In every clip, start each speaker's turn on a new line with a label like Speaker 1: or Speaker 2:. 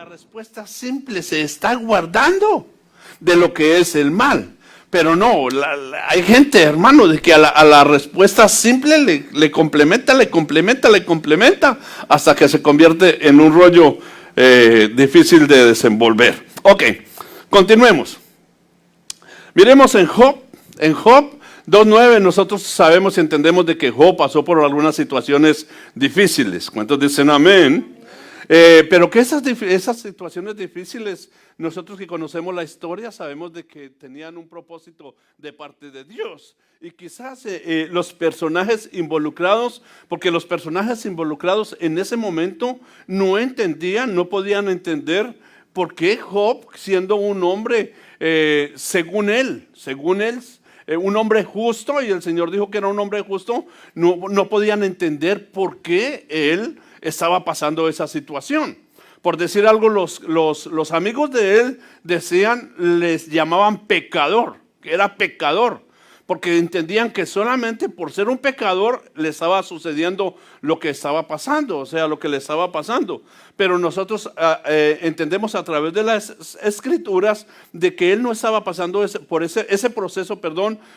Speaker 1: respuesta simple se está guardando de lo que es el mal. Pero no, hay gente, hermano, de que a la respuesta simple le complementa, hasta que se convierte en un rollo difícil de desenvolver. Ok, continuemos. Miremos en Job 2:9, nosotros sabemos y entendemos de que Job pasó por algunas situaciones difíciles. ¿Cuántos dicen amén? Pero que esas situaciones difíciles, nosotros que conocemos la historia, sabemos de que tenían un propósito de parte de Dios. Y quizás los personajes involucrados, porque los personajes involucrados en ese momento no podían entender por qué Job, siendo un hombre, según él, un hombre justo, y el Señor dijo que era un hombre justo, no podían entender por qué él estaba pasando esa situación. Por decir algo, los amigos de él les llamaban pecador, que era pecador, porque entendían que solamente por ser un pecador le estaba sucediendo lo que estaba pasando, o sea, lo que le estaba pasando. Pero nosotros entendemos a través de las escrituras de que él no estaba pasando por ese proceso,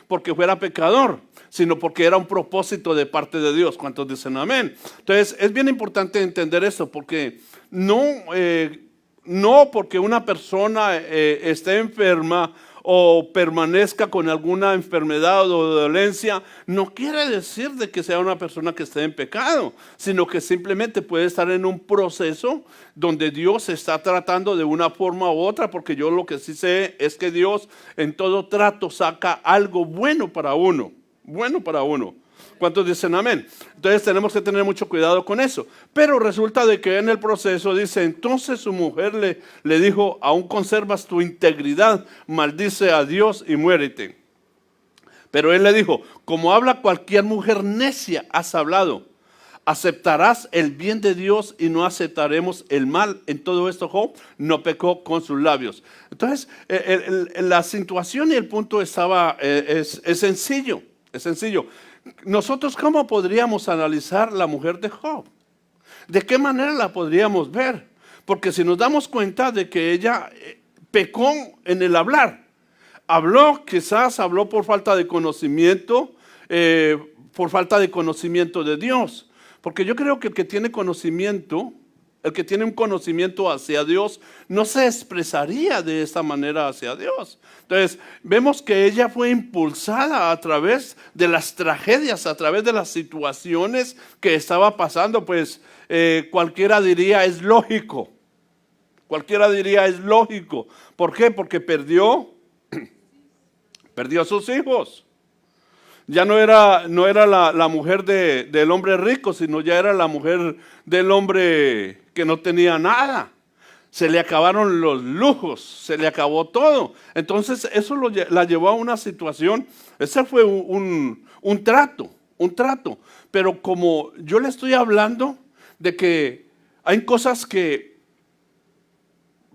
Speaker 1: porque fuera pecador, sino porque era un propósito de parte de Dios. ¿Cuántos dicen amén? Entonces es bien importante entender esto, porque no porque una persona esté enferma o permanezca con alguna enfermedad o dolencia, no quiere decir de que sea una persona que esté en pecado, sino que simplemente puede estar en un proceso donde Dios está tratando de una forma u otra, porque yo lo que sí sé es que Dios en todo trato saca algo bueno para uno. ¿Cuántos dicen amén? Entonces tenemos que tener mucho cuidado con eso. Pero resulta de que en el proceso dice, entonces su mujer le dijo, aún conservas tu integridad, maldice a Dios y muérete. Pero él le dijo, como habla cualquier mujer necia, has hablado. Aceptarás el bien de Dios y no aceptaremos el mal. En todo esto Job no pecó con sus labios. Entonces la situación y el punto es sencillo. Es sencillo. Nosotros, ¿cómo podríamos analizar la mujer de Job? ¿De qué manera la podríamos ver? Porque si nos damos cuenta de que ella pecó en el hablar, quizás habló por falta de conocimiento, por falta de conocimiento de Dios. Porque yo creo que el que tiene conocimiento, el que tiene un conocimiento hacia Dios, no se expresaría de esta manera hacia Dios. Entonces, vemos que ella fue impulsada a través de las tragedias, a través de las situaciones que estaba pasando. Pues cualquiera diría es lógico. ¿Por qué? Porque perdió a sus hijos. Ya no era la mujer del hombre rico, sino ya era la mujer del hombre que no tenía nada. Se le acabaron los lujos, se le acabó todo. Entonces eso la llevó a una situación, ese fue un trato. Pero como yo le estoy hablando de que hay cosas que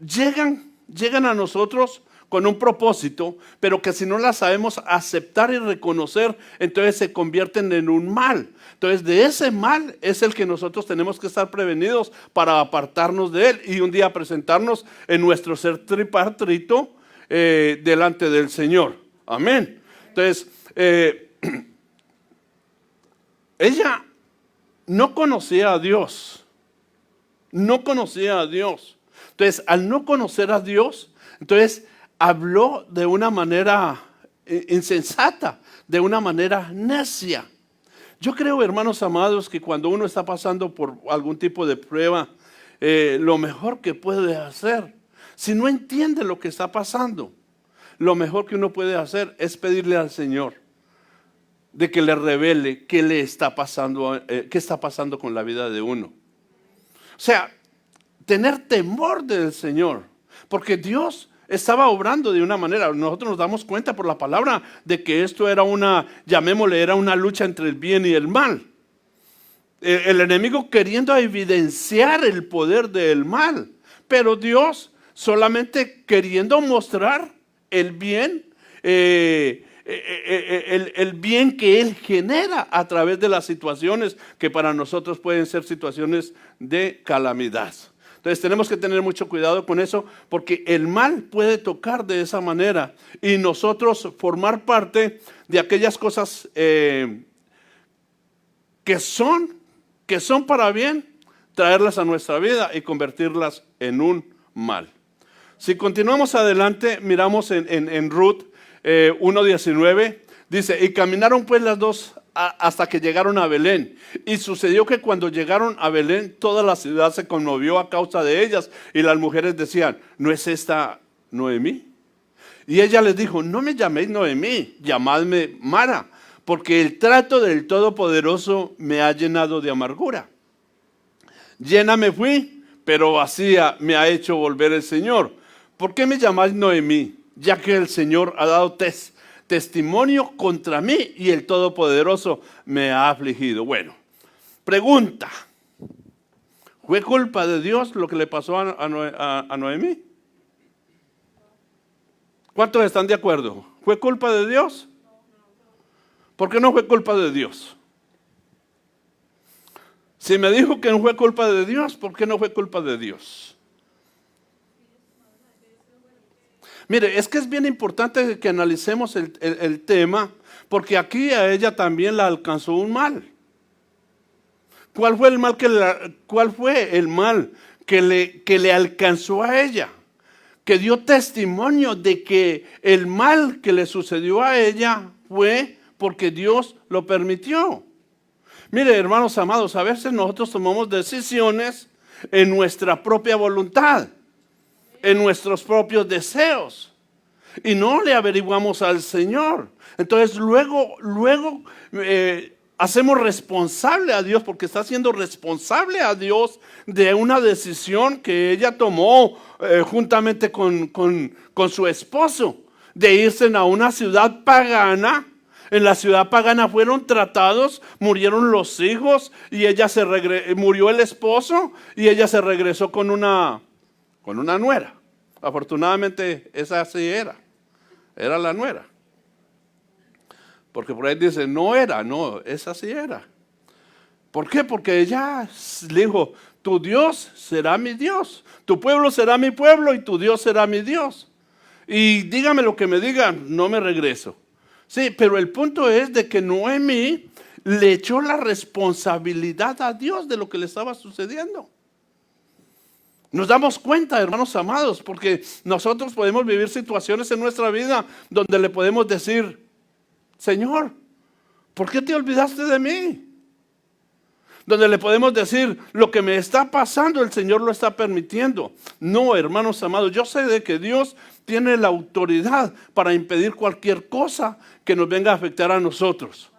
Speaker 1: llegan a nosotros con un propósito, pero que si no las sabemos aceptar y reconocer, entonces se convierten en un mal. Entonces de ese mal es el que nosotros tenemos que estar prevenidos para apartarnos de él y un día presentarnos en nuestro ser tripartito delante del Señor. Amén. Entonces ella no conocía a Dios. Entonces al no conocer a Dios, entonces habló de una manera insensata, de una manera necia. Yo creo, hermanos amados, que cuando uno está pasando por algún tipo de prueba, lo mejor que puede hacer, si no entiende lo que está pasando, lo mejor que uno puede hacer es pedirle al Señor de que le revele qué está pasando con la vida de uno. O sea, tener temor del Señor, porque Dios estaba obrando de una manera. Nosotros nos damos cuenta por la palabra de que esto era era una lucha entre el bien y el mal. El enemigo queriendo evidenciar el poder del mal, pero Dios solamente queriendo mostrar el bien, el bien que Él genera a través de las situaciones que para nosotros pueden ser situaciones de calamidad. Entonces tenemos que tener mucho cuidado con eso porque el mal puede tocar de esa manera y nosotros formar parte de aquellas cosas que son para bien, traerlas a nuestra vida y convertirlas en un mal. Si continuamos adelante, miramos en Ruth 1:19, dice, y caminaron pues las dos hasta que llegaron a Belén. Y sucedió que cuando llegaron a Belén, toda la ciudad se conmovió a causa de ellas. Y las mujeres decían, ¿no es esta Noemí? Y ella les dijo, no me llaméis Noemí, llamadme Mara, porque el trato del Todopoderoso me ha llenado de amargura. Llena me fui, pero vacía me ha hecho volver el Señor. ¿Por qué me llamáis Noemí? Ya que el Señor ha dado testimonio contra mí y el Todopoderoso me ha afligido. Bueno, pregunta. ¿Fue culpa de Dios lo que le pasó a Noemí? ¿Cuántos están de acuerdo? ¿Fue culpa de Dios? ¿Por qué no fue culpa de Dios? Si me dijo que no fue culpa de Dios, ¿por qué no fue culpa de Dios? Mire, es que es bien importante que analicemos el tema, porque aquí a ella también la alcanzó un mal. ¿Cuál fue el mal que le alcanzó a ella? Que dio testimonio de que el mal que le sucedió a ella fue porque Dios lo permitió. Mire, hermanos amados, a veces nosotros tomamos decisiones en nuestra propia voluntad, en nuestros propios deseos, y no le averiguamos al Señor. Entonces luego hacemos responsable a Dios, porque está siendo responsable a Dios de una decisión que ella tomó juntamente con su esposo, de irse a una ciudad pagana. En la ciudad pagana fueron tratados, murieron los hijos y ella murió el esposo y ella se regresó con una nuera. Afortunadamente esa sí era la nuera. Porque por ahí dice, no, esa sí era. ¿Por qué? Porque ella le dijo, tu Dios será mi Dios, tu pueblo será mi pueblo y tu Dios será mi Dios. Y dígame lo que me digan, no me regreso. Sí, pero el punto es de que Noemí le echó la responsabilidad a Dios de lo que le estaba sucediendo. Nos damos cuenta, hermanos amados, porque nosotros podemos vivir situaciones en nuestra vida donde le podemos decir, Señor, ¿por qué te olvidaste de mí? Donde le podemos decir, lo que me está pasando, el Señor lo está permitiendo. No, hermanos amados, yo sé de que Dios tiene la autoridad para impedir cualquier cosa que nos venga a afectar a nosotros.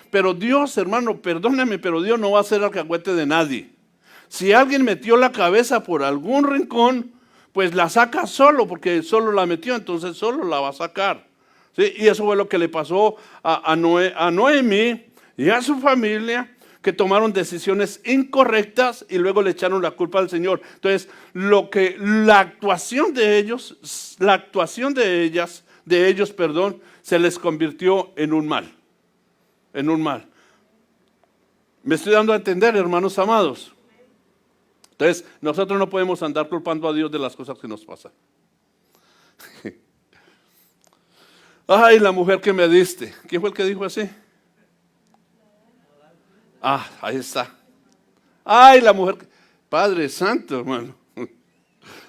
Speaker 1: Pero Dios, hermano, perdóneme, pero Dios no va a ser alcahuete de nadie. Si alguien metió la cabeza por algún rincón, pues la saca solo, porque solo la metió, entonces solo la va a sacar. ¿Sí? Y eso fue lo que le pasó a Noemí y a su familia, que tomaron decisiones incorrectas y luego le echaron la culpa al Señor. Entonces, la actuación de ellos, se les convirtió en un mal. En un mal. ¿Me estoy dando a entender, hermanos amados? Entonces, nosotros no podemos andar culpando a Dios de las cosas que nos pasan. Ay, la mujer que me diste. ¿Quién fue el que dijo así? Ahí está. Ay, la mujer. Padre Santo, hermano.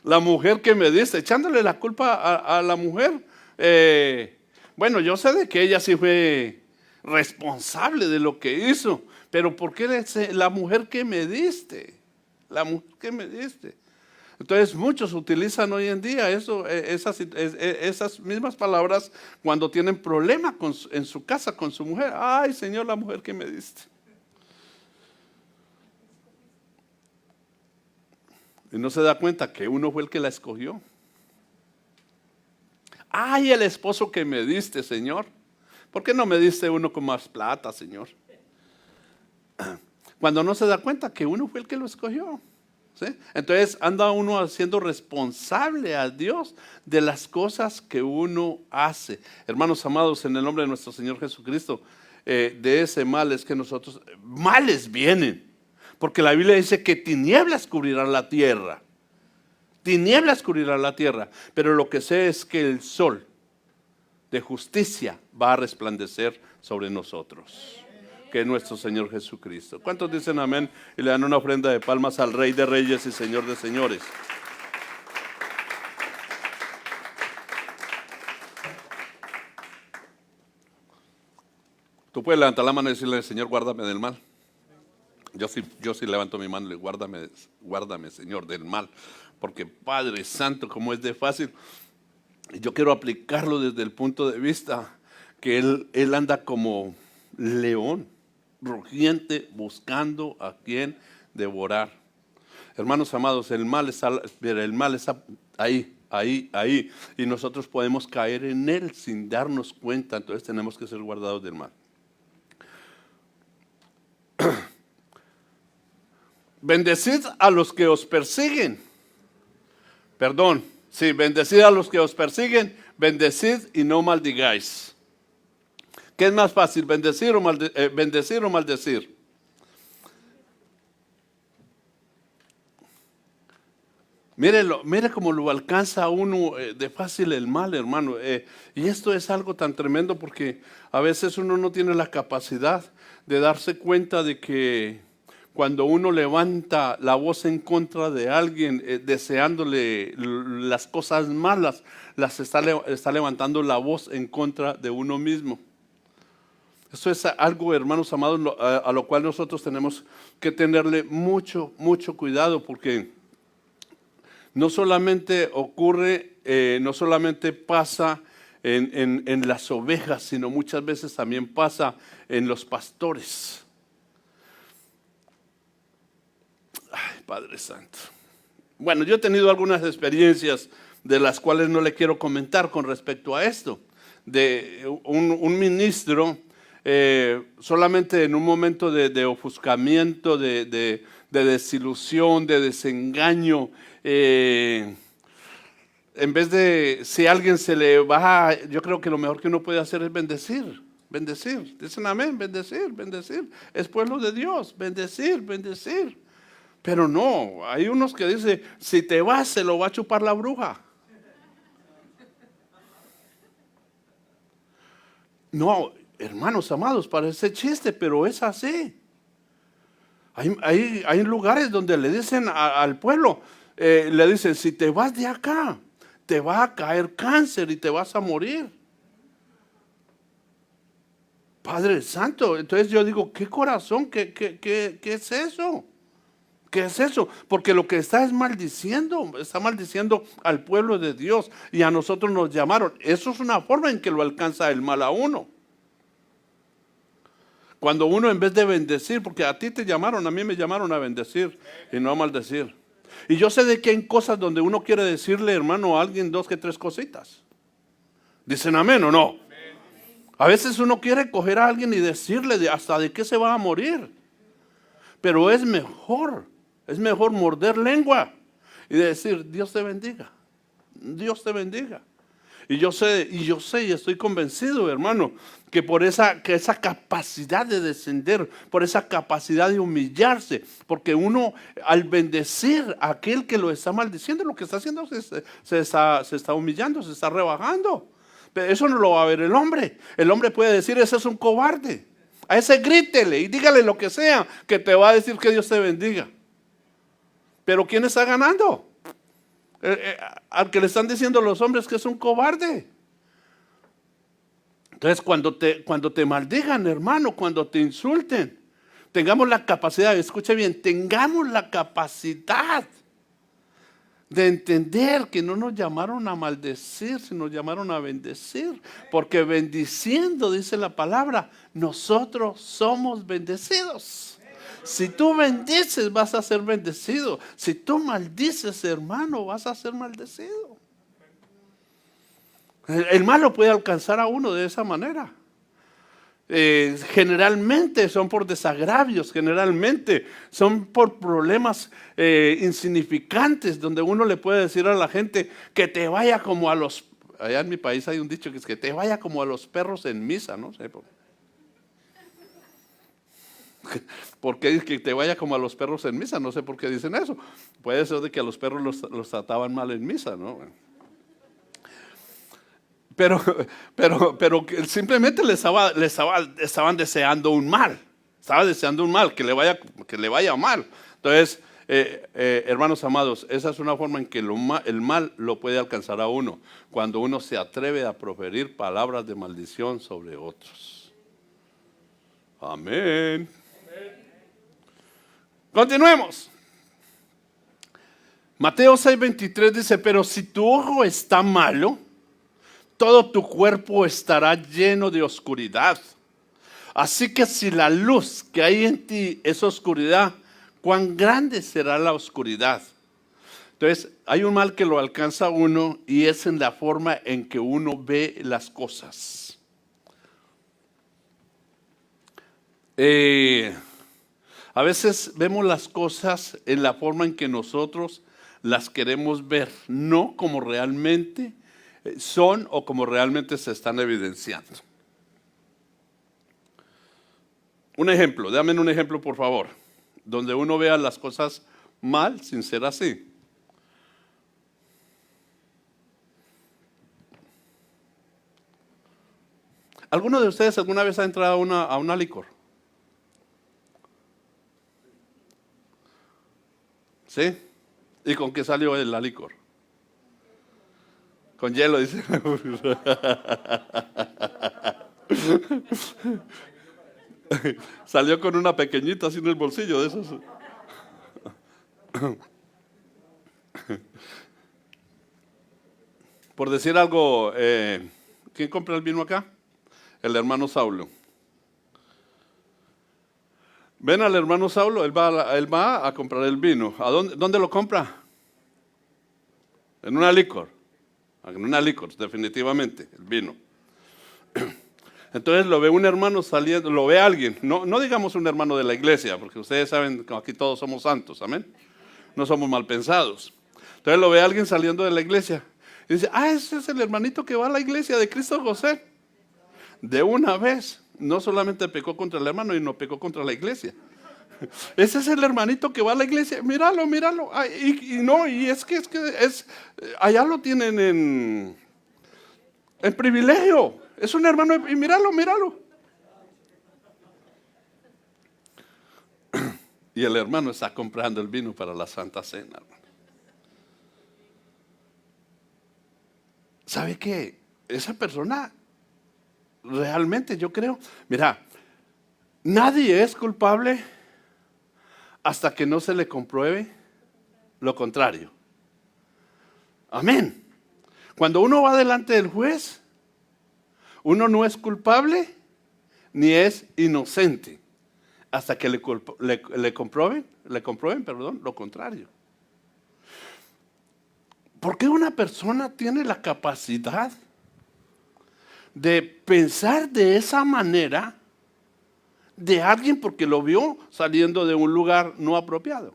Speaker 1: La mujer que me diste, echándole la culpa a la mujer. Bueno, yo sé de que ella sí fue responsable de lo que hizo, pero ¿por qué la mujer que me diste? La mujer que me diste. Entonces muchos utilizan hoy en día esas mismas palabras cuando tienen problemas en su casa con su mujer. Ay, Señor, la mujer que me diste. Y no se da cuenta que uno fue el que la escogió. Ay, el esposo que me diste, Señor. ¿Por qué no me diste uno con más plata, Señor? Cuando no se da cuenta que uno fue el que lo escogió. ¿Sí? Entonces anda uno haciendo responsable a Dios de las cosas que uno hace. Hermanos amados, en el nombre de nuestro Señor Jesucristo, de ese mal es que males vienen. Porque la Biblia dice que tinieblas cubrirán la tierra. Tinieblas cubrirá la tierra, pero lo que sé es que el sol de justicia va a resplandecer sobre nosotros, que es nuestro Señor Jesucristo. ¿Cuántos dicen amén y le dan una ofrenda de palmas al Rey de Reyes y Señor de Señores? Tú puedes levantar la mano y decirle, Señor, guárdame del mal. Yo sí levanto mi mano y le guárdame, Señor, del mal. Porque Padre Santo, como es de fácil, yo quiero aplicarlo desde el punto de vista que Él anda como león, rugiente, buscando a quien devorar. Hermanos amados, el mal está ahí, y nosotros podemos caer en él sin darnos cuenta. Entonces tenemos que ser guardados del mal. Bendecid a los que os persiguen. Bendecid a los que os persiguen, bendecid y no maldigáis. ¿Qué es más fácil, bendecir o maldecir? Mire cómo lo alcanza a uno de fácil el mal, hermano. Y esto es algo tan tremendo porque a veces uno no tiene la capacidad de darse cuenta de que cuando uno levanta la voz en contra de alguien, deseándole las cosas malas, las está levantando la voz en contra de uno mismo. Esto es algo, hermanos amados, a lo cual nosotros tenemos que tenerle mucho, mucho cuidado, porque no solamente ocurre, no solamente pasa en las ovejas, sino muchas veces también pasa en los pastores. Ay, Padre Santo. Bueno, yo he tenido algunas experiencias de las cuales no le quiero comentar con respecto a esto. De un ministro, solamente en un momento de ofuscamiento, de desilusión, de desengaño, en vez de, si a alguien se le va, yo creo que lo mejor que uno puede hacer es bendecir. Dicen amén, bendecir. Es pueblo de Dios, bendecir. Pero no, hay unos que dicen, si te vas se lo va a chupar la bruja. No, hermanos amados, parece chiste, pero es así. Hay lugares donde le dicen al pueblo, le dicen, si te vas de acá, te va a caer cáncer y te vas a morir. Padre Santo, entonces yo digo, ¿qué corazón? ¿Qué es eso? ¿Qué es eso? Porque lo que está maldiciendo al pueblo de Dios, y a nosotros nos llamaron. Eso es una forma en que lo alcanza el mal a uno. Cuando uno, en vez de bendecir, porque a ti te llamaron, a mí me llamaron a bendecir y no a maldecir. Y yo sé de que hay cosas donde uno quiere decirle, hermano, a alguien 2 que 3 cositas. ¿Dicen amén o no? A veces uno quiere coger a alguien y decirle hasta de qué se va a morir. Pero es mejor morder lengua y decir, Dios te bendiga. Dios te bendiga. Y yo sé y estoy convencido, hermano, que por esa capacidad de descender, por esa capacidad de humillarse, porque uno al bendecir a aquel que lo está maldiciendo, lo que está haciendo se está humillando, se está rebajando. Pero eso no lo va a ver el hombre. El hombre puede decir, ese es un cobarde. A ese grítele y dígale lo que sea, que te va a decir que Dios te bendiga. Pero ¿quién está ganando? Al que le están diciendo los hombres que es un cobarde. Entonces cuando te maldigan, hermano, cuando te insulten, tengamos la capacidad, escuche bien, tengamos la capacidad de entender que no nos llamaron a maldecir, sino nos llamaron a bendecir. Porque bendiciendo, dice la palabra, nosotros somos bendecidos. Si tú bendices, vas a ser bendecido. Si tú maldices, hermano, vas a ser maldecido. El mal lo puede alcanzar a uno de esa manera. Generalmente son por desagravios, generalmente son por problemas insignificantes, donde uno le puede decir a la gente que te vaya como a los, allá en mi país hay un dicho que es que te vaya como a los perros en misa, no sé. ¿Por qué que te vaya como a los perros en misa? No sé por qué dicen eso. Puede ser de que a los perros los trataban mal en misa, ¿no? Pero, pero que simplemente estaban deseando un mal. Estaba deseando un mal, que le vaya mal. Entonces, hermanos amados, esa es una forma en que el mal lo puede alcanzar a uno, cuando uno se atreve a proferir palabras de maldición sobre otros. Amén. Continuemos. Mateo 6:23 dice, pero si tu ojo está malo, todo tu cuerpo estará lleno de oscuridad. Así que si la luz que hay en ti es oscuridad, ¿cuán grande será la oscuridad? Entonces, hay un mal que lo alcanza a uno y es en la forma en que uno ve las cosas. A veces vemos las cosas en la forma en que nosotros las queremos ver, no como realmente son o como realmente se están evidenciando. Un ejemplo, dame un ejemplo por favor, donde uno vea las cosas mal sin ser así. ¿Alguno de ustedes alguna vez ha entrado a una licor? ¿Sí? ¿Y con qué salió la licor? Con hielo, dice. Salió con una pequeñita así en el bolsillo de esos. Por decir algo, ¿quién compra el vino acá? El hermano Saulo. Ven al hermano Saulo, él va a comprar el vino. ¿A dónde lo compra? En una licor. En una licor, definitivamente, el vino. Entonces lo ve un hermano saliendo, lo ve alguien, no digamos un hermano de la iglesia, porque ustedes saben que aquí todos somos santos, amén. No somos mal pensados. Entonces lo ve alguien saliendo de la iglesia y dice, ese es el hermanito que va a la iglesia de Cristo José. De una vez, no solamente pecó contra el hermano, y no pecó contra la iglesia. Ese es el hermanito que va a la iglesia, míralo. Y es que allá lo tienen en privilegio. Es un hermano, y míralo. Y el hermano está comprando el vino para la Santa Cena. ¿Sabe qué? Esa persona realmente, yo creo, mira, nadie es culpable hasta que no se le compruebe lo contrario. Amén. Cuando uno va delante del juez, uno no es culpable ni es inocente hasta que le comprueben lo contrario. ¿Por qué una persona tiene la capacidad de pensar de esa manera de alguien porque lo vio saliendo de un lugar no apropiado?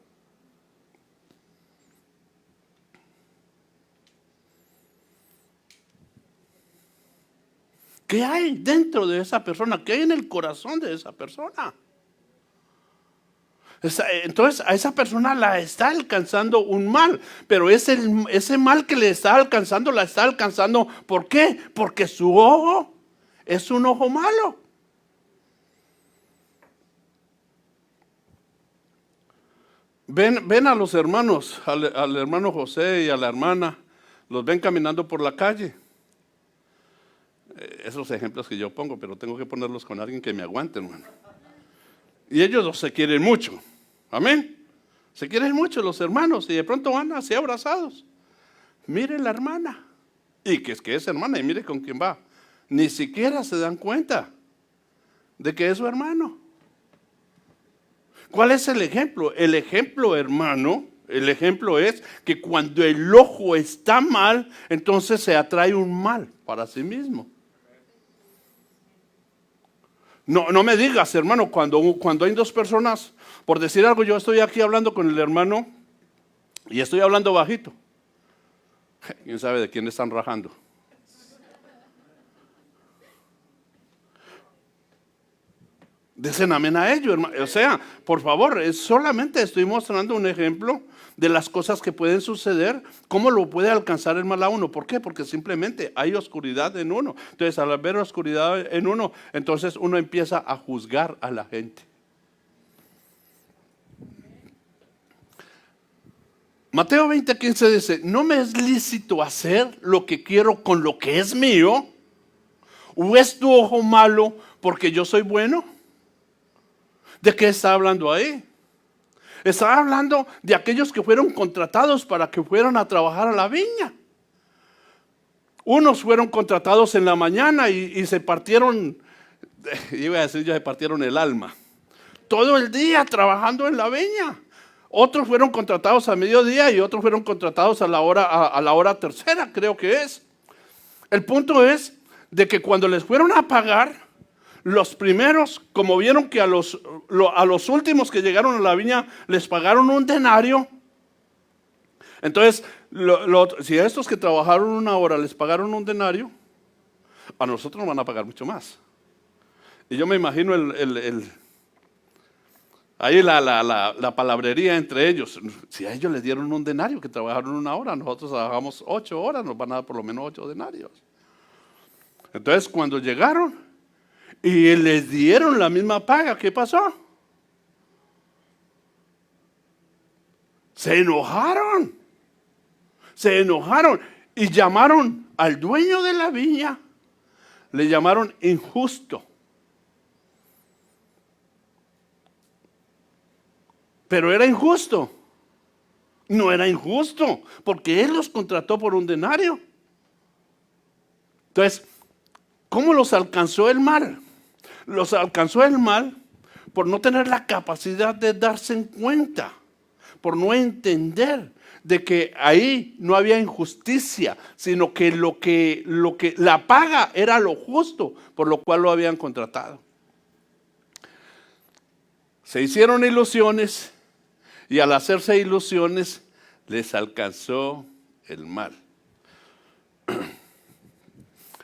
Speaker 1: ¿Qué hay dentro de esa persona? ¿Qué hay en el corazón de esa persona? Entonces a esa persona la está alcanzando un mal, pero ese mal que le está alcanzando, la está alcanzando, ¿por qué? Porque su ojo es un ojo malo. Ven a los hermanos, al hermano José y a la hermana, los ven caminando por la calle. Esos ejemplos que yo pongo, pero tengo que ponerlos con alguien que me aguante, hermano. Y ellos dos se quieren mucho. Amén. Se quieren mucho los hermanos y de pronto van así abrazados. Mire la hermana. Y que es hermana y mire con quién va. Ni siquiera se dan cuenta de que es su hermano. ¿Cuál es el ejemplo? El ejemplo, hermano, el ejemplo es que cuando el ojo está mal, entonces se atrae un mal para sí mismo. No me digas, hermano, cuando hay dos personas, por decir algo, yo estoy aquí hablando con el hermano y estoy hablando bajito. ¿Quién sabe de quién están rajando? Dicen amén a ello, hermano. O sea, por favor, solamente estoy mostrando un ejemplo de las cosas que pueden suceder, cómo lo puede alcanzar el mal a uno. ¿Por qué? Porque simplemente hay oscuridad en uno. Entonces, al haber oscuridad en uno, entonces uno empieza a juzgar a la gente. Mateo 20:15 dice, ¿no me es lícito hacer lo que quiero con lo que es mío? ¿O es tu ojo malo porque yo soy bueno? ¿De qué está hablando ahí? Está hablando de aquellos que fueron contratados para que fueran a trabajar a la viña. Unos fueron contratados en la mañana y se partieron, iba a decir ya se partieron el alma. Todo el día trabajando en la viña. Otros fueron contratados a mediodía y otros fueron contratados a la hora tercera, creo que es. El punto es de que cuando les fueron a pagar, los primeros, como vieron que a los últimos que llegaron a la viña les pagaron un denario, entonces, si a estos que trabajaron una hora les pagaron un denario, a nosotros nos van a pagar mucho más. Y yo me imagino ahí la palabrería entre ellos. Si a ellos les dieron un denario que trabajaron una hora, nosotros trabajamos 8 horas, nos van a dar por lo menos 8 denarios. Entonces, cuando llegaron y les dieron la misma paga, ¿qué pasó? Se enojaron y llamaron al dueño de la viña, le llamaron injusto. Pero era injusto. No era injusto, porque él los contrató por un denario. Entonces, ¿cómo los alcanzó el mal? Los alcanzó el mal por no tener la capacidad de darse en cuenta, por no entender de que ahí no había injusticia, sino que lo que la paga era lo justo, por lo cual lo habían contratado. Se hicieron ilusiones y al hacerse ilusiones les alcanzó el mal.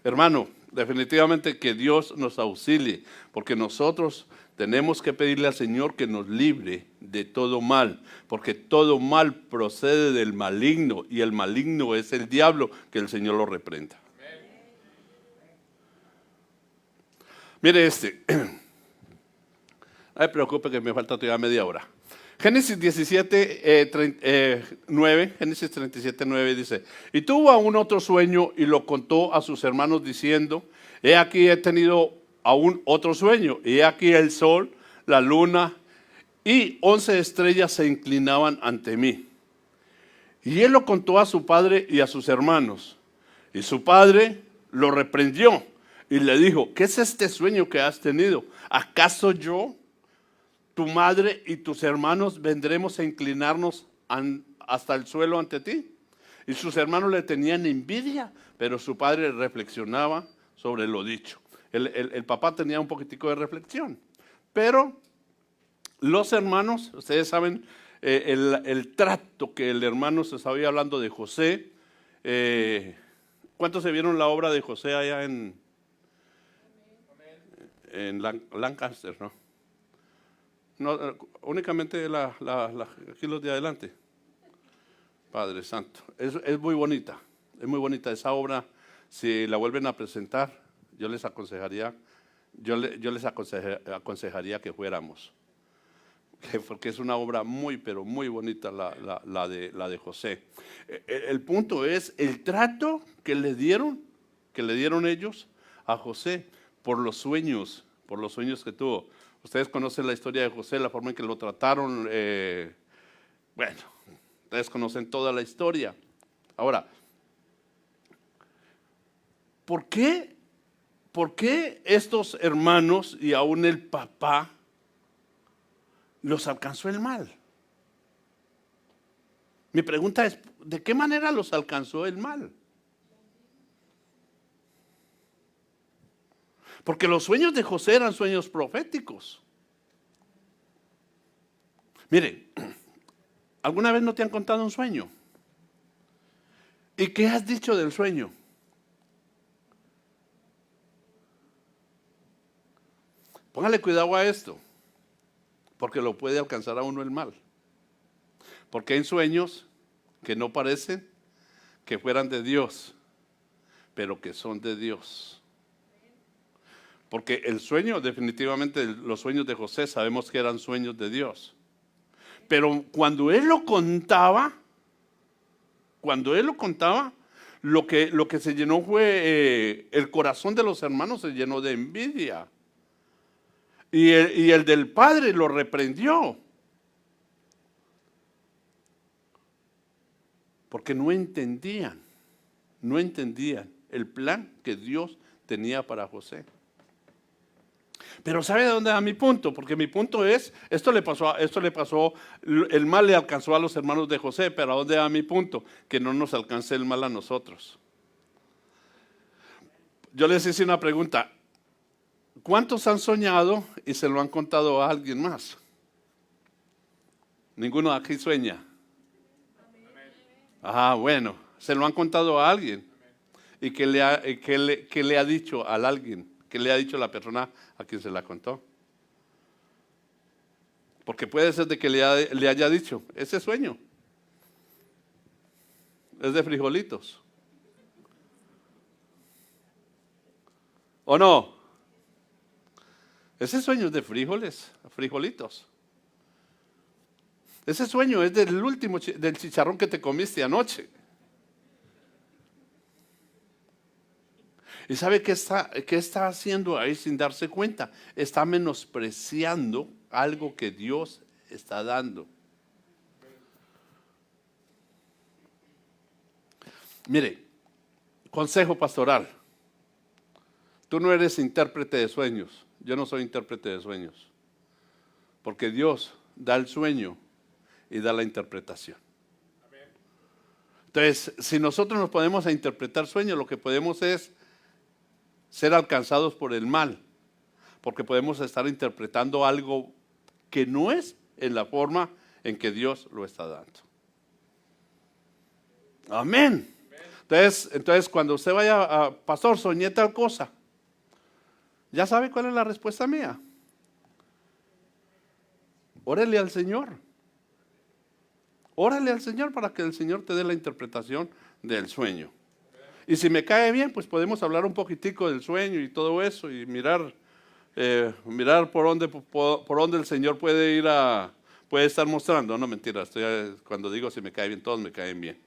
Speaker 1: Hermano, definitivamente que Dios nos auxilie, porque nosotros tenemos que pedirle al Señor que nos libre de todo mal, porque todo mal procede del maligno y el maligno es el diablo, que el Señor lo reprenda. Mire no me preocupe que me falta todavía media hora. Génesis 9 dice, y tuvo aún otro sueño y lo contó a sus hermanos diciendo, he aquí he tenido aún otro sueño, y he aquí el sol, la luna y 11 estrellas se inclinaban ante mí. Y él lo contó a su padre y a sus hermanos, y su padre lo reprendió y le dijo, ¿qué es este sueño que has tenido? ¿Acaso yo, tu madre y tus hermanos vendremos a inclinarnos hasta el suelo ante ti? Y sus hermanos le tenían envidia, pero su padre reflexionaba sobre lo dicho. El papá tenía un poquitico de reflexión, pero los hermanos, ustedes saben el trato que el hermano se estaba hablando de José. ¿Cuántos se vieron la obra de José allá en Lancaster? No, únicamente aquí los de adelante. Padre Santo, es muy bonita, esa obra. Si la vuelven a presentar, yo les aconsejaría que fuéramos, porque es una obra muy, pero muy bonita la de José. El punto es el trato que le dieron ellos a José por los sueños que tuvo. Ustedes conocen la historia de José, la forma en que lo trataron. Bueno, ustedes conocen toda la historia. Ahora, ¿por qué estos hermanos y aún el papá los alcanzó el mal? Mi pregunta es, ¿de qué manera los alcanzó el mal? Porque los sueños de José eran sueños proféticos. Mire, ¿alguna vez no te han contado un sueño? ¿Y qué has dicho del sueño? Póngale cuidado a esto, porque lo puede alcanzar a uno el mal. Porque hay sueños que no parecen que fueran de Dios, pero que son de Dios. Porque el sueño, definitivamente los sueños de José sabemos que eran sueños de Dios. Pero cuando él lo contaba, lo que se llenó fue, el corazón de los hermanos se llenó de envidia. Y el del padre lo reprendió. Porque no entendían el plan que Dios tenía para José. Pero ¿sabe de dónde va mi punto? Porque mi punto es, esto le pasó, el mal le alcanzó a los hermanos de José, pero ¿a dónde va mi punto? Que no nos alcance el mal a nosotros. Yo les hice una pregunta. ¿Cuántos han soñado y se lo han contado a alguien más? Ninguno de aquí sueña. Ah, bueno, se lo han contado a alguien. ¿Y qué le ha dicho a alguien? ¿Qué le ha dicho la persona a quien se la contó? Porque puede ser de que le haya dicho, ese sueño es de frijolitos. ¿O no? Ese sueño es de frijolitos. Ese sueño es del chicharrón que te comiste anoche. ¿Y sabe qué está haciendo ahí sin darse cuenta? Está menospreciando algo que Dios está dando. Mire, consejo pastoral. Tú no eres intérprete de sueños. Yo no soy intérprete de sueños. Porque Dios da el sueño y da la interpretación. Entonces, si nosotros nos ponemos a interpretar sueños, lo que podemos es ser alcanzados por el mal, porque podemos estar interpretando algo que no es en la forma en que Dios lo está dando. Amén. Entonces cuando usted vaya a, pastor, soñé tal cosa, ¿ya sabe cuál es la respuesta mía? Órale al Señor. Órale al Señor para que el Señor te dé la interpretación del sueño. Y si me cae bien, pues podemos hablar un poquitico del sueño y todo eso y mirar por dónde el Señor puede estar mostrando. No, mentira, cuando digo si me cae bien, todos me caen bien.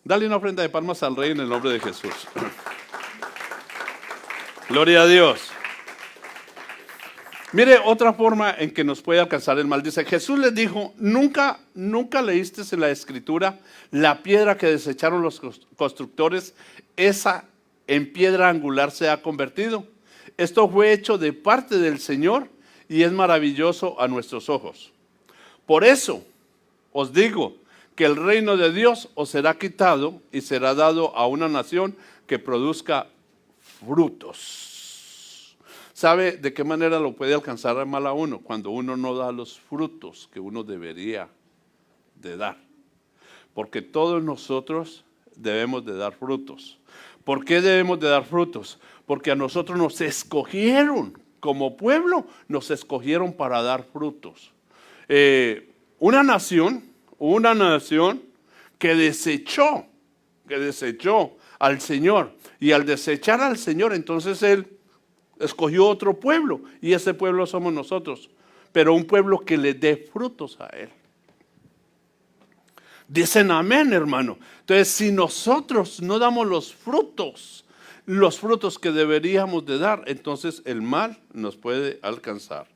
Speaker 1: Dale una ofrenda de palmas al Rey en el nombre de Jesús. Gloria a Dios. Mire otra forma en que nos puede alcanzar el mal. Dice, Jesús les dijo, nunca leíste en la Escritura la piedra que desecharon los constructores, esa en piedra angular se ha convertido. Esto fue hecho de parte del Señor y es maravilloso a nuestros ojos. Por eso os digo que el reino de Dios os será quitado y será dado a una nación que produzca frutos. ¿Sabe de qué manera lo puede alcanzar el mal a uno? Cuando uno no da los frutos que uno debería de dar. Porque todos nosotros debemos de dar frutos. ¿Por qué debemos de dar frutos? Porque a nosotros nos escogieron, como pueblo, nos escogieron para dar frutos. Una nación que desechó al Señor. Y al desechar al Señor, entonces Él escogió otro pueblo, y ese pueblo somos nosotros, pero un pueblo que le dé frutos a Él. Dicen amén, hermano. Entonces, si nosotros no damos los frutos que deberíamos de dar, entonces el mal nos puede alcanzar.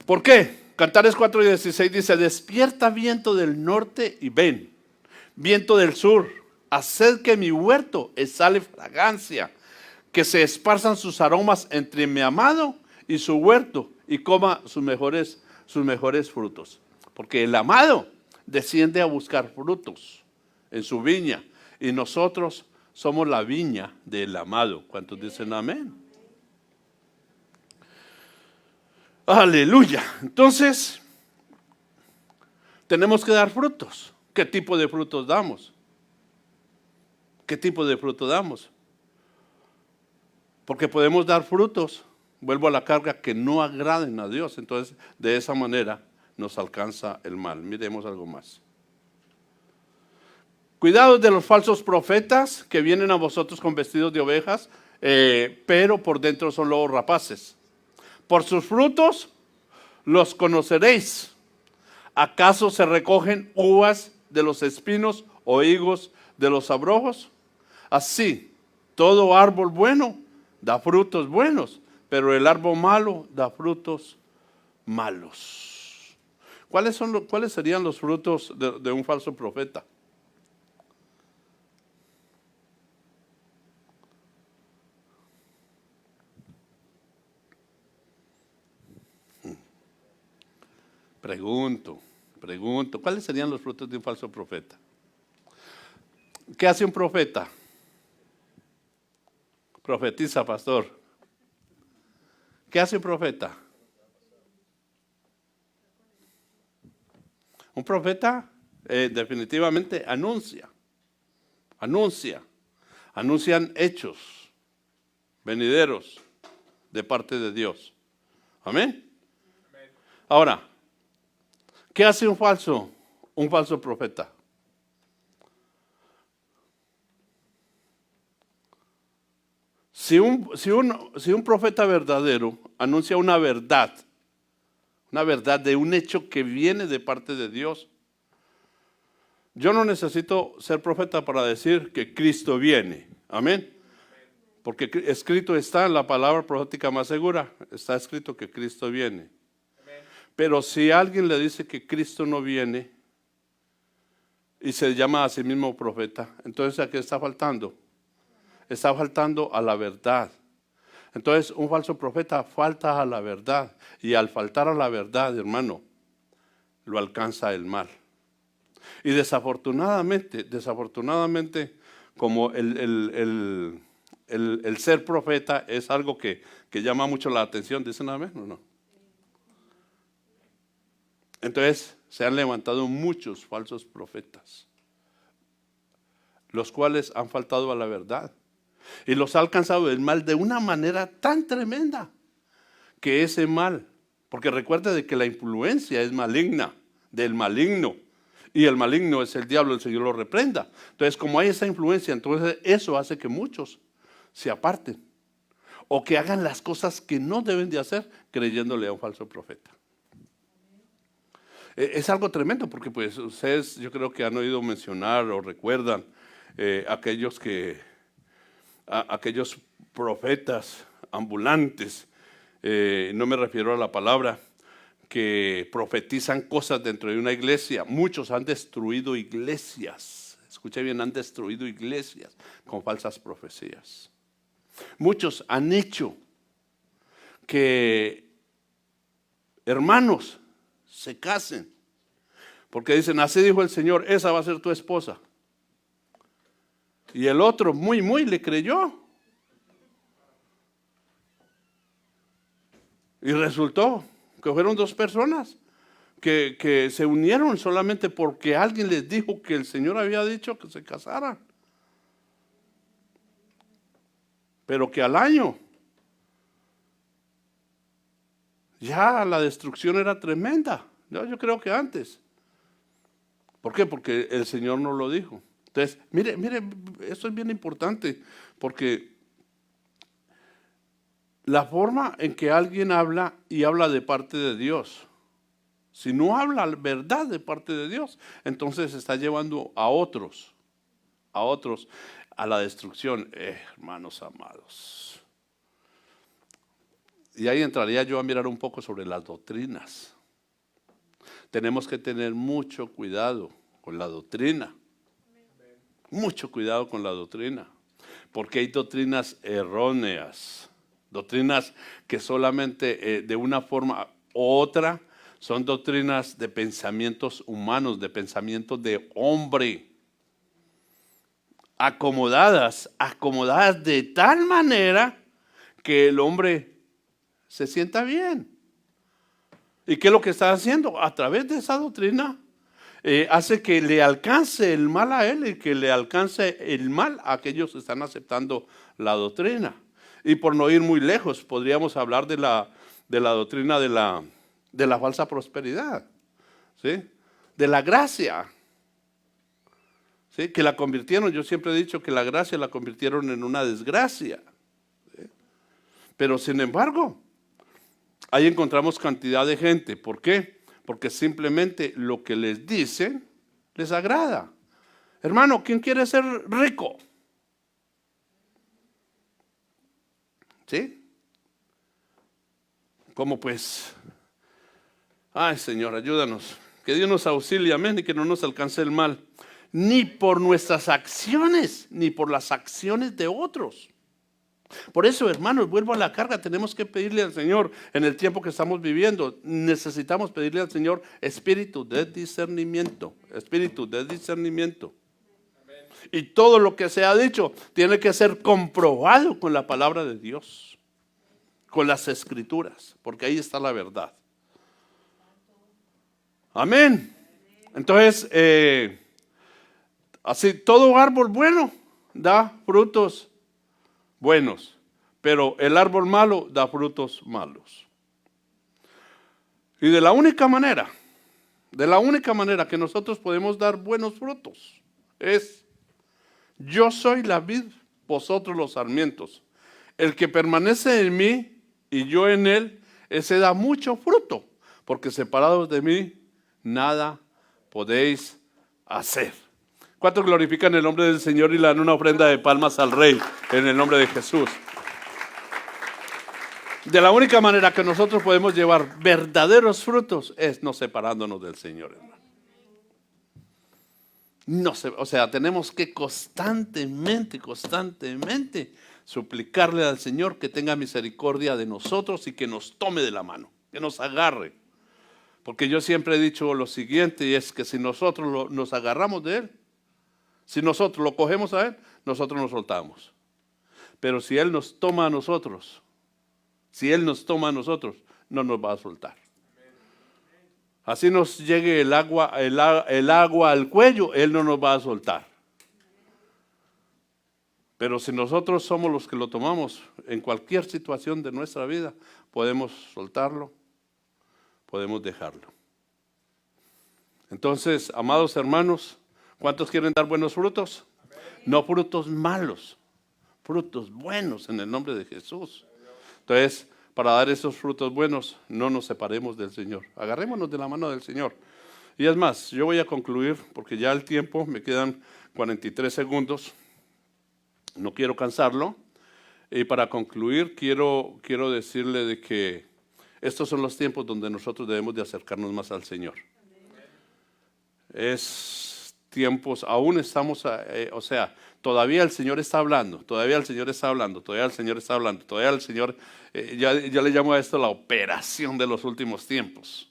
Speaker 1: ¿Por qué? Cantares 4:16 dice, despierta viento del norte y ven, viento del sur, haced que mi huerto exhale fragancia, que se esparzan sus aromas entre mi amado y su huerto, y coma sus mejores frutos. Porque el amado desciende a buscar frutos en su viña, y nosotros somos la viña del amado. ¿Cuántos dicen amén? Aleluya. Entonces, tenemos que dar frutos. ¿Qué tipo de frutos damos? ¿Qué tipo de fruto damos? Porque podemos dar frutos, vuelvo a la carga, que no agraden a Dios. Entonces, de esa manera nos alcanza el mal. Miremos algo más. Cuidado de los falsos profetas que vienen a vosotros con vestidos de ovejas, pero por dentro son lobos rapaces. Por sus frutos los conoceréis. ¿Acaso se recogen uvas de los espinos o higos de los abrojos? Así, todo árbol bueno da frutos buenos, pero el árbol malo da frutos malos. ¿Cuáles serían los frutos de un falso profeta? Pregunto, ¿cuáles serían los frutos de un falso profeta? ¿Qué hace un profeta? Profetiza, pastor. ¿Qué hace un profeta? Un profeta definitivamente anuncian hechos venideros de parte de Dios. Amén. Ahora, ¿qué hace un falso profeta? Si un profeta verdadero anuncia una verdad de un hecho que viene de parte de Dios, yo no necesito ser profeta para decir que Cristo viene. Amén. Porque escrito está en la palabra profética más segura, está escrito que Cristo viene. Pero si alguien le dice que Cristo no viene y se llama a sí mismo profeta, entonces ¿a qué está faltando? Está faltando a la verdad. Entonces un falso profeta falta a la verdad, y al faltar a la verdad, hermano, lo alcanza el mal. Y desafortunadamente, como el ser profeta es algo que llama mucho la atención, ¿dicen amén o no? Entonces se han levantado muchos falsos profetas, los cuales han faltado a la verdad. Y los ha alcanzado el mal de una manera tan tremenda, que ese mal, porque recuerda de que la influencia es maligna, del maligno, y el maligno es el diablo, el Señor lo reprenda. Entonces, como hay esa influencia, entonces eso hace que muchos se aparten, o que hagan las cosas que no deben de hacer, creyéndole a un falso profeta. Es algo tremendo, porque pues ustedes, yo creo que han oído mencionar o recuerdan aquellos profetas ambulantes, no me refiero a la palabra, que profetizan cosas dentro de una iglesia. Muchos han destruido iglesias, escuche bien, han destruido iglesias con falsas profecías. Muchos han hecho que hermanos se casen, porque dicen, así dijo el Señor, esa va a ser tu esposa. Y el otro muy le creyó. Y resultó que fueron dos personas que se unieron solamente porque alguien les dijo que el Señor había dicho que se casaran. Pero que al año ya la destrucción era tremenda. Yo creo que antes. ¿Por qué? Porque el Señor nos lo dijo. Entonces, mire, esto es bien importante, porque la forma en que alguien habla y habla de parte de Dios, si no habla verdad de parte de Dios, entonces está llevando a otros a la destrucción, hermanos amados. Y ahí entraría yo a mirar un poco sobre las doctrinas. Tenemos que tener mucho cuidado con la doctrina. Mucho cuidado con la doctrina, porque hay doctrinas erróneas, doctrinas que solamente de una forma u otra son doctrinas de pensamientos humanos, de pensamientos de hombre, acomodadas de tal manera que el hombre se sienta bien. ¿Y qué es lo que está haciendo? A través de esa doctrina hace que le alcance el mal a él y que le alcance el mal a aquellos que están aceptando la doctrina. Y por no ir muy lejos, podríamos hablar de la doctrina de la falsa prosperidad, ¿sí? De la gracia, ¿sí? Que la convirtieron, yo siempre he dicho que la gracia la convirtieron en una desgracia, ¿sí? Pero sin embargo, ahí encontramos cantidad de gente. ¿Por qué? Porque simplemente lo que les dicen les agrada. Hermano, ¿quién quiere ser rico? ¿Sí? ¿Cómo pues? Ay, Señor, ayúdanos. Que Dios nos auxilie, amén, y que no nos alcance el mal. Ni por nuestras acciones, ni por las acciones de otros. Por eso, hermanos, vuelvo a la carga, tenemos que pedirle al Señor en el tiempo que estamos viviendo. Necesitamos pedirle al Señor espíritu de discernimiento, espíritu de discernimiento. Y todo lo que se ha dicho tiene que ser comprobado con la palabra de Dios, con las escrituras, porque ahí está la verdad. Amén. Entonces, así todo árbol bueno da frutos buenos, pero el árbol malo da frutos malos. Y de la única manera que nosotros podemos dar buenos frutos es: yo soy la vid, vosotros los sarmientos. El que permanece en mí y yo en él, ese da mucho fruto, porque separados de mí nada podéis hacer. ¿Cuántos glorifican el nombre del Señor y le dan una ofrenda de palmas al Rey en el nombre de Jesús? De la única manera que nosotros podemos llevar verdaderos frutos es no separándonos del Señor, hermano. O sea, tenemos que constantemente suplicarle al Señor que tenga misericordia de nosotros y que nos tome de la mano, que nos agarre. Porque yo siempre he dicho lo siguiente, y es que si nosotros nos agarramos de Él, si nosotros lo cogemos a Él, nosotros nos soltamos. Pero si Él nos toma a nosotros, no nos va a soltar. Así nos llegue el agua al cuello, Él no nos va a soltar. Pero si nosotros somos los que lo tomamos en cualquier situación de nuestra vida, podemos soltarlo, podemos dejarlo. Entonces, amados hermanos, ¿cuántos quieren dar buenos frutos? No frutos malos, frutos buenos en el nombre de Jesús. Entonces, para dar esos frutos buenos, no nos separemos del Señor. Agarrémonos de la mano del Señor. Y es más, yo voy a concluir porque ya el tiempo, me quedan 43 segundos. No quiero cansarlo. Y para concluir, quiero decirle de que estos son los tiempos donde nosotros debemos de acercarnos más al Señor. Es tiempos, aún estamos, todavía el Señor está hablando, todavía el Señor, ya le llamo a esto la operación de los últimos tiempos.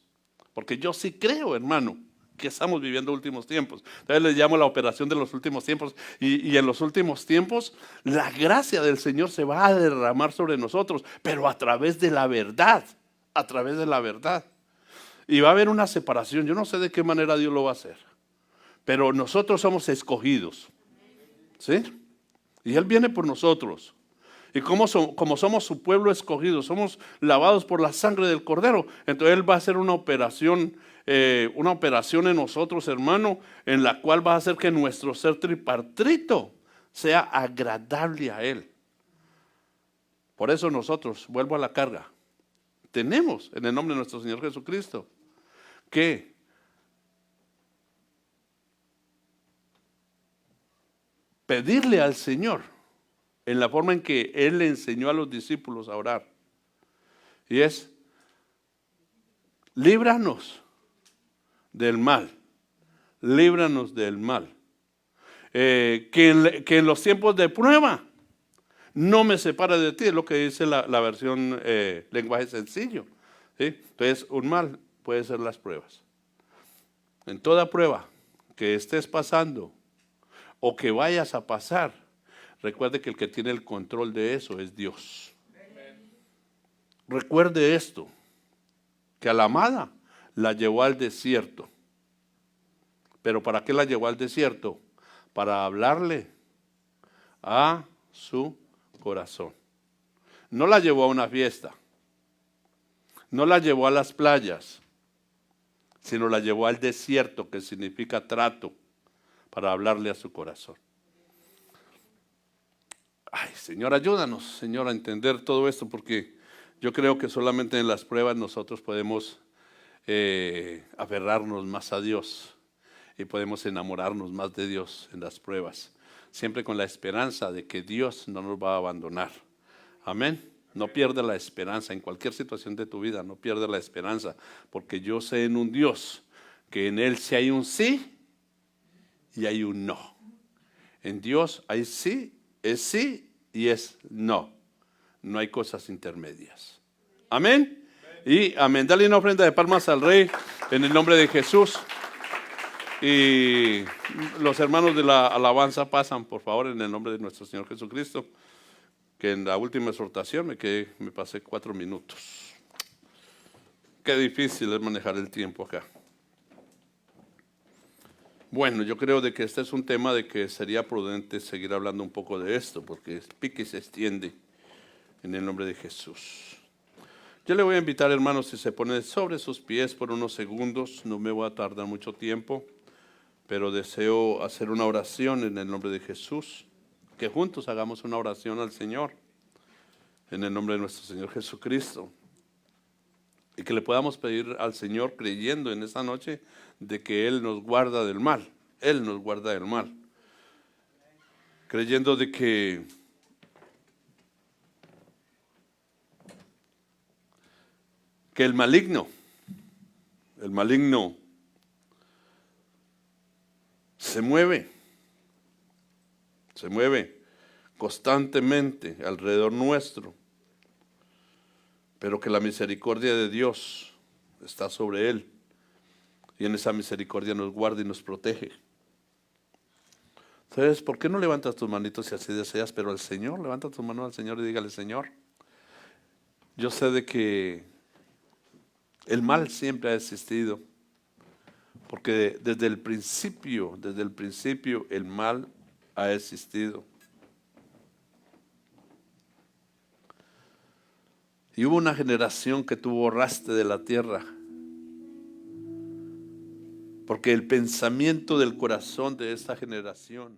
Speaker 1: Porque yo sí creo, hermano, que estamos viviendo últimos tiempos. Entonces le llamo la operación de los últimos tiempos. Y en los últimos tiempos, la gracia del Señor se va a derramar sobre nosotros, pero a través de la verdad, Y va a haber una separación. Yo no sé de qué manera Dios lo va a hacer, pero nosotros somos escogidos, ¿sí? Y Él viene por nosotros. Y como somos su pueblo escogido, somos lavados por la sangre del Cordero, entonces Él va a hacer una operación en nosotros, hermano, en la cual va a hacer que nuestro ser tripartito sea agradable a Él. Por eso nosotros, vuelvo a la carga, tenemos en el nombre de nuestro Señor Jesucristo que pedirle al Señor en la forma en que Él le enseñó a los discípulos a orar. Y es: líbranos del mal. Que en los tiempos de prueba no me separe de ti, es lo que dice la versión lenguaje sencillo, ¿sí? Entonces, un mal puede ser las pruebas. En toda prueba que estés pasando o que vayas a pasar, recuerde que el que tiene el control de eso es Dios. Recuerde esto, que a la amada la llevó al desierto. ¿Pero para qué la llevó al desierto? Para hablarle a su corazón. No la llevó a una fiesta, no la llevó a las playas, sino la llevó al desierto, que significa trato, para hablarle a su corazón. Ay, Señor, ayúdanos, Señor, a entender todo esto, porque yo creo que solamente en las pruebas nosotros podemos aferrarnos más a Dios y podemos enamorarnos más de Dios en las pruebas, siempre con la esperanza de que Dios no nos va a abandonar. Amén. No pierdas la esperanza en cualquier situación de tu vida, no pierdas la esperanza, porque yo sé en un Dios que en Él sí hay un sí y hay un no. En Dios hay sí, es sí y es no. No hay cosas intermedias. Amén. Y amén. Dale una ofrenda de palmas al Rey en el nombre de Jesús. Y los hermanos de la alabanza pasan, por favor, en el nombre de nuestro Señor Jesucristo. Que en la última exhortación me pasé 4 minutos. Qué difícil es manejar el tiempo acá. Bueno, yo creo de que este es un tema de que sería prudente seguir hablando un poco de esto, porque pique y se extiende en el nombre de Jesús. Yo le voy a invitar, hermanos, si se pone sobre sus pies por unos segundos, no me voy a tardar mucho tiempo, pero deseo hacer una oración en el nombre de Jesús. Que juntos hagamos una oración al Señor, en el nombre de nuestro Señor Jesucristo. Y que le podamos pedir al Señor, creyendo en esta noche, de que Él nos guarda del mal. Él nos guarda del mal. Creyendo de que el maligno se mueve constantemente alrededor nuestro, pero que la misericordia de Dios está sobre él, y en esa misericordia nos guarda y nos protege. ¿Sabes por qué no levantas tus manitos si así deseas? Pero al Señor, levanta tus manos al Señor y dígale: Señor, yo sé de que el mal siempre ha existido, porque desde el principio el mal ha existido. Y hubo una generación que tú borraste de la tierra, porque el pensamiento del corazón de esta generación